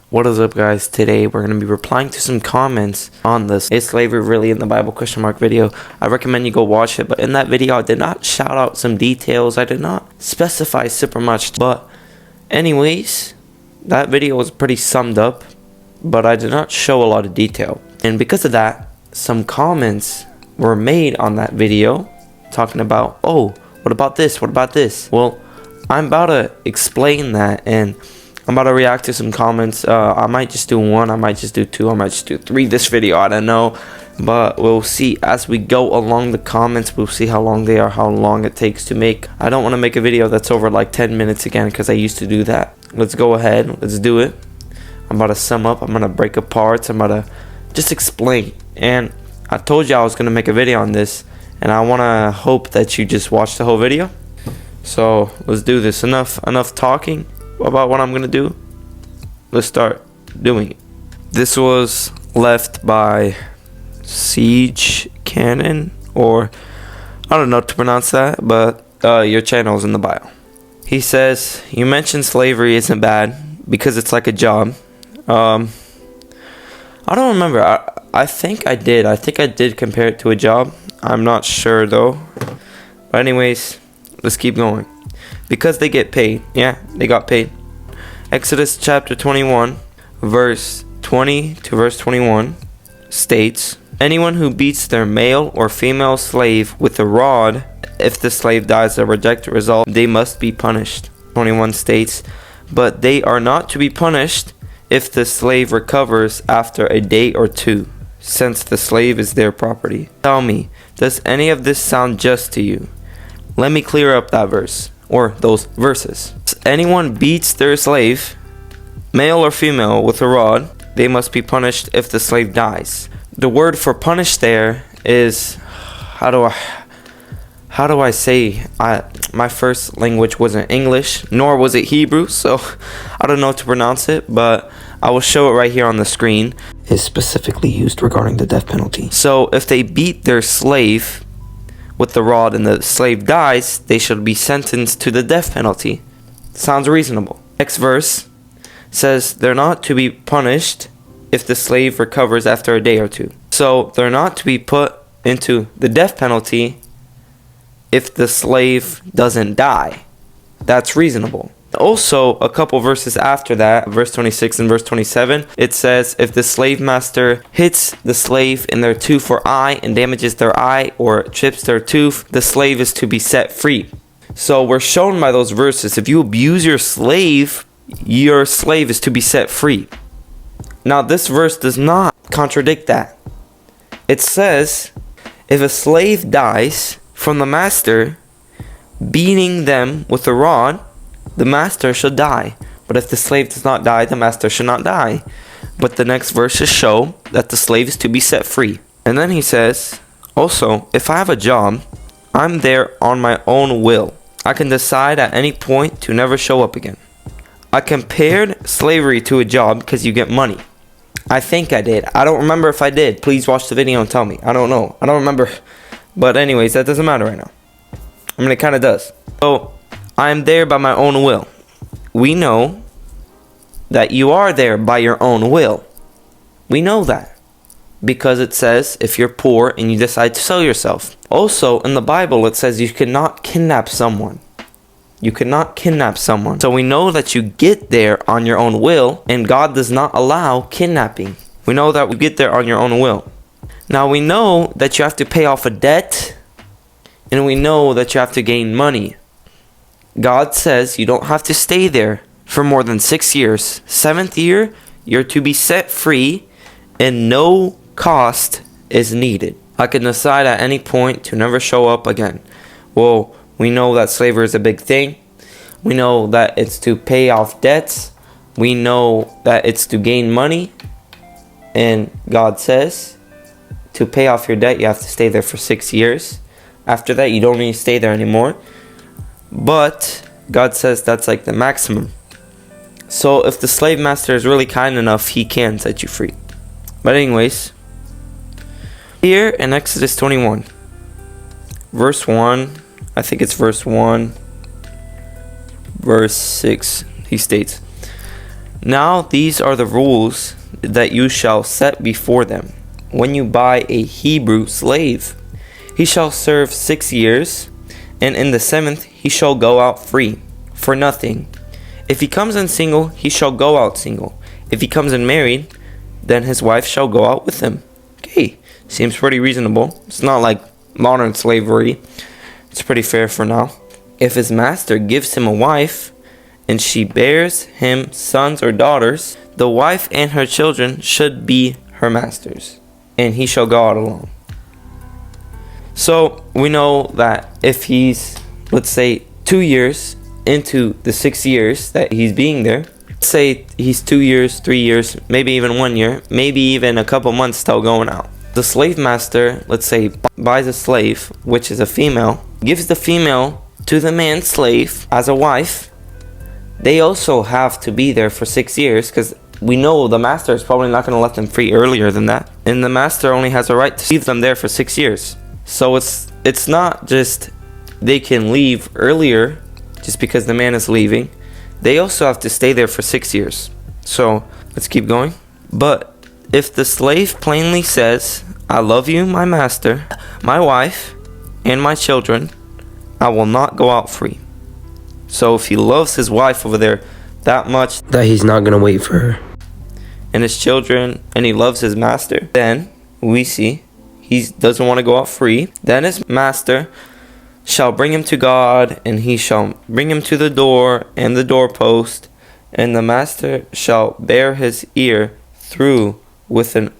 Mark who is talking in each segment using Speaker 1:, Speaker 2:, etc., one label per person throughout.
Speaker 1: What is up, guys? Today we're going to be replying to some comments on this "Is slavery really in the Bible?" video. I recommend you go watch it, but in that video I did not shout out some details. I did not specify super much, but anyways, that video was pretty summed up, but I did not show a lot of detail. And because of that, some comments were made on that video talking about, oh, what about this? What about this? Well, I'm about to explain that, and I'm about to react to some comments. I might just do one, I might just do two, I might just do three this video, I don't know. But we'll see as we go along the comments. We'll see how long they are, how long it takes to make. I don't want to make a video that's over like 10 minutes again, because I used to do that. Let's go ahead, let's do it. I'm about to sum up, I'm going to break apart, I'm about to just explain. And I told you I was going to make a video on this, and I want to hope that you just watch the whole video. So let's do this. Enough talking about what I'm gonna do. Let's start doing it. This was left by Siege Cannon, or I don't know how to pronounce that, but your channel is in the bio. He says, you mentioned slavery isn't bad because it's like a job. I don't remember. I think I did compare it to a job. I'm not sure though. But anyways, let's keep going. Because they get paid. Yeah, they got paid. Exodus chapter 21, verse 20 to verse 21 states, anyone who beats their male or female slave with a rod, if the slave dies as a direct result, they must be punished. 21 states, but they are not to be punished if the slave recovers after a day or two, since the slave is their property. Tell me, does any of this sound just to you? Let me clear up that verse, or those verses. Anyone beats their slave, male or female, with a rod, they must be punished if the slave dies. The word for punish there is, how do I say, my first language wasn't English, nor was it Hebrew, so I don't know how to pronounce it, but I will show it right here on the screen. Is specifically used regarding the death penalty. So if they beat their slave with the rod and the slave dies, they should be sentenced to the death penalty. Sounds reasonable. Next verse says they're not to be punished if the slave recovers after a day or two. So they're not to be put into the death penalty if the slave doesn't die. That's reasonable. Also, a couple verses after that, verse 26 and verse 27, it says if the slave master hits the slave in their tooth or eye and damages their eye or chips their tooth, the slave is to be set free. So we're shown by those verses, if you abuse your slave is to be set free. Now this verse does not contradict that. It says if a slave dies from the master beating them with a rod, the master should die. But if the slave does not die, the master should not die. But the next verses show that the slave is to be set free. And then he says, also, if I have a job, I'm there on my own will. I can decide at any point to never show up again. I compared slavery to a job because you get money. I think I did. I don't remember if I did. Please watch the video and tell me. I don't know. I don't remember. But anyways, that doesn't matter right now. I mean, it kind of does. So I am there by my own will. We know that you are there by your own will. We know that because it says if you're poor and you decide to sell yourself. Also in the Bible it says you cannot kidnap someone. You cannot kidnap someone. So we know that you get there on your own will, and God does not allow kidnapping. We know that we get there on your own will. Now we know that you have to pay off a debt, and we know that you have to gain money. God says you don't have to stay there for more than 6 years. 7th year, you're to be set free and no cost is needed. I can decide at any point to never show up again. Well, we know that slavery is a big thing. We know that it's to pay off debts. We know that it's to gain money. And God says to pay off your debt, you have to stay there for 6 years. After that, you don't need to stay there anymore. But God says that's like the maximum. So if the slave master is really kind enough, he can set you free. But anyways, here in Exodus 21, verse 1, I think it's verse 1, verse 6, he states, Now these are the rules that you shall set before them. When you buy a Hebrew slave, he shall serve 6 years, and in the 7th he shall go out free, for nothing. If he comes in single, he shall go out single. If he comes in married, then his wife shall go out with him. Okay, seems pretty reasonable. It's not like modern slavery. It's pretty fair for now. If his master gives him a wife, and she bears him sons or daughters, the wife and her children should be her master's, and he shall go out alone. So we know that if he's, let's say, 2 years into the 6 years that he's being there, say he's 2 years, 3 years, maybe even 1 year, maybe even a couple months till going out. The slave master, let's say, buys a slave, which is a female, gives the female to the man's slave as a wife. They also have to be there for 6 years, because we know the master is probably not going to let them free earlier than that. And the master only has a right to leave them there for 6 years. So it's not just they can leave earlier just because the man is leaving. They also have to stay there for 6 years. So let's keep going. But if the slave plainly says, I love you, my master, my wife, and my children, I will not go out free. So if he loves his wife over there that much
Speaker 2: that he's not going to wait for her,
Speaker 1: and his children, and he loves his master, then we see he doesn't want to go out free. Then his master shall bring him to God, and he shall bring him to the door and the doorpost, and the master shall bear his ear through with an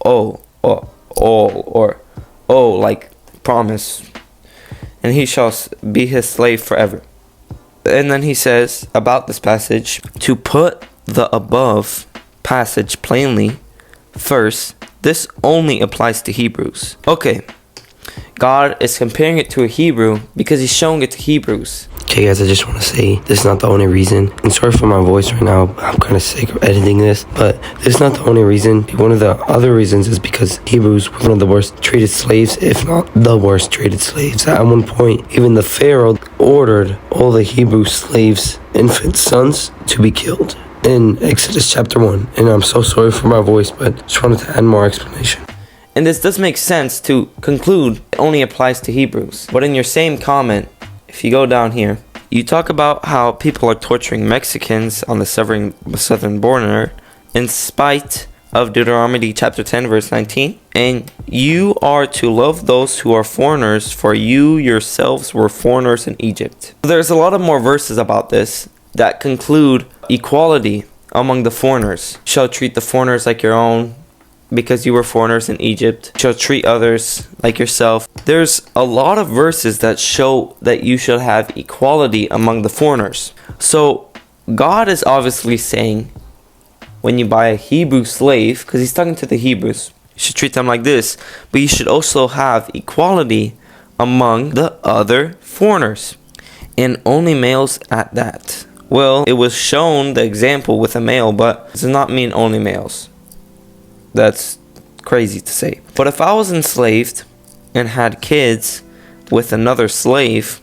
Speaker 1: O, like promise, and he shall be his slave forever. And then he says about this passage, to put the above passage plainly first, this only applies to Hebrews. Okay, God is comparing it to a Hebrew because he's showing it to Hebrews.
Speaker 2: Okay guys, I just want to say this is not the only reason. And sorry for my voice right now, I'm kind of sick of editing this, but this is not the only reason. One of the other reasons is because Hebrews were one of the worst treated slaves, if not the worst treated slaves. At one point, even the Pharaoh ordered all the Hebrew slaves' infant sons to be killed in Exodus chapter 1. And I'm so sorry for my voice, but just wanted to add more explanation.
Speaker 1: And this does make sense to conclude it only applies to Hebrews. But in your same comment, if you go down here, you talk about how people are torturing Mexicans on the southern border in spite of Deuteronomy chapter 10 verse 19. And you are to love those who are foreigners, for you yourselves were foreigners in Egypt. There's a lot of more verses about this that conclude equality among the foreigners. You shall treat the foreigners like your own, because you were foreigners in Egypt. You shall treat others like yourself. There's a lot of verses that show that you should have equality among the foreigners. So God is obviously saying, when you buy a Hebrew slave, because he's talking to the Hebrews, you should treat them like this, but you should also have equality among the other foreigners, and only males at that. Well, it was shown the example with a male, but it does not mean only males. That's crazy to say. But if I was enslaved and had kids with another slave,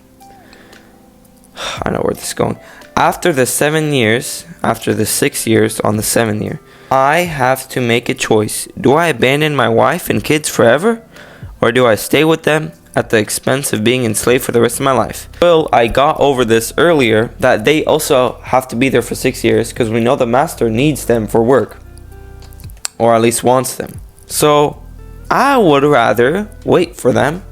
Speaker 1: I know where this is going. After the 7 years, after the 6 years on the 7th year, I have to make a choice. Do I abandon my wife and kids forever? Or do I stay with them at the expense of being enslaved for the rest of my life? Well, I got over this earlier, that they also have to be there for 6 years, because we know the master needs them for work, or at least wants them. So I would rather wait for them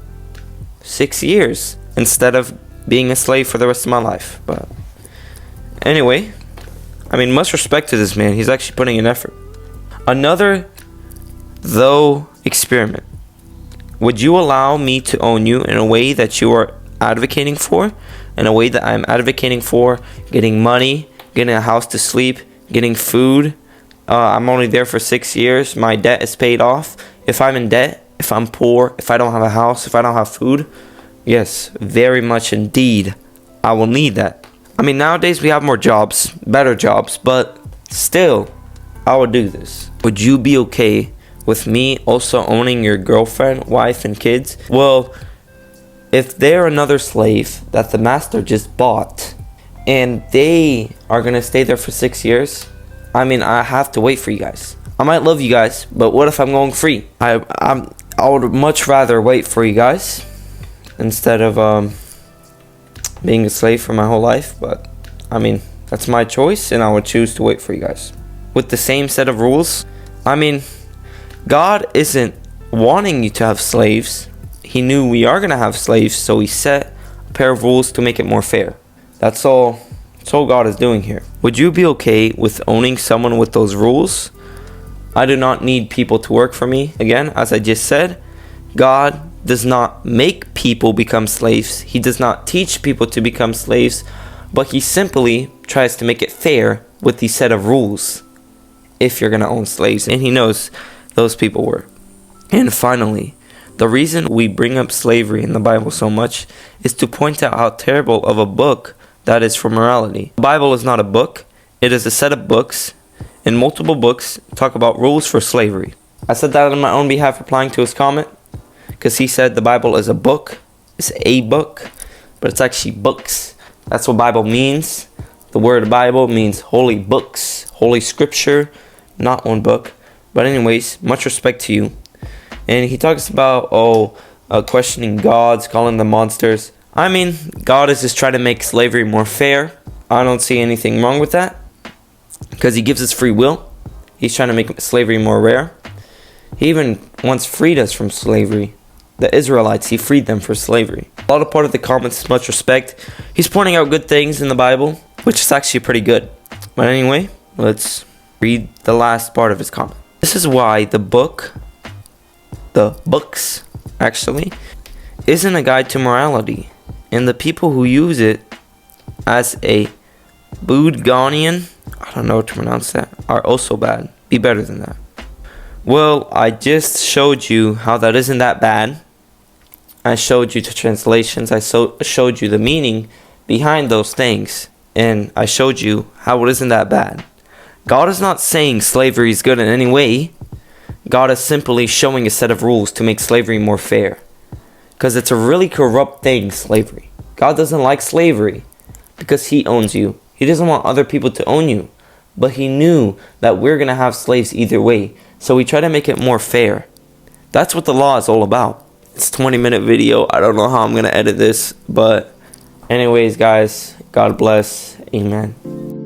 Speaker 1: 6 years instead of being a slave for the rest of my life. But anyway, I mean, much respect to this man. He's actually putting in effort. Another, though, experiment. Would you allow me to own you in a way that you are advocating for? In a way that I'm advocating for getting money, getting a house to sleep, getting food? I'm only there for 6 years. My debt is paid off. If I'm in debt, if I'm poor, if I don't have a house, if I don't have food, yes, very much indeed, I will need that. I mean, nowadays we have more jobs, better jobs, but still, I would do this. Would you be okay with me also owning your girlfriend, wife, and kids? Well, if they're another slave that the master just bought, and they are going to stay there for 6 years, I mean, I have to wait for you guys. I might love you guys, but what if I'm going free? I would much rather wait for you guys instead of being a slave for my whole life. But I mean, that's my choice, and I would choose to wait for you guys with the same set of rules. I mean, God isn't wanting you to have slaves. He knew we are gonna have slaves, so he set a pair of rules to make it more fair. That's all God is doing here. Would you be okay with owning someone with those rules? I do not need people to work for me. Again, as I just said, God does not make people become slaves. He does not teach people to become slaves, but he simply tries to make it fair with these set of rules if you're gonna own slaves, and he knows those people were. And finally, the reason we bring up slavery in the Bible so much is to point out how terrible of a book that is for morality. The Bible is not a book. It is a set of books, and multiple books talk about rules for slavery. I said that on my own behalf, replying to his comment, because he said the Bible is a book. It's a book, but it's actually books. That's what Bible means. The word Bible means holy books, holy scripture, not one book. But anyways, much respect to you. And he talks about, questioning gods, calling them monsters. I mean, God is just trying to make slavery more fair. I don't see anything wrong with that, because he gives us free will. He's trying to make slavery more rare. He even once freed us from slavery. The Israelites, he freed them from slavery. A lot of part of the comments is much respect. He's pointing out good things in the Bible, which is actually pretty good. But anyway, let's read the last part of his comment. This is why the books actually isn't a guide to morality, and the people who use it as a Budgonian, I don't know how to pronounce that, are also bad. Be better than that. Well, I just showed you how that isn't that bad. I showed you the translations. I showed you the meaning behind those things, and I showed you how it isn't that bad. God is not saying slavery is good in any way. God is simply showing a set of rules to make slavery more fair, because it's a really corrupt thing, slavery. God doesn't like slavery because he owns you. He doesn't want other people to own you, but he knew that we're going to have slaves either way, so he tried to make it more fair. That's what the law is all about. It's a 20-minute video. I don't know how I'm going to edit this, but anyways, guys, God bless. Amen.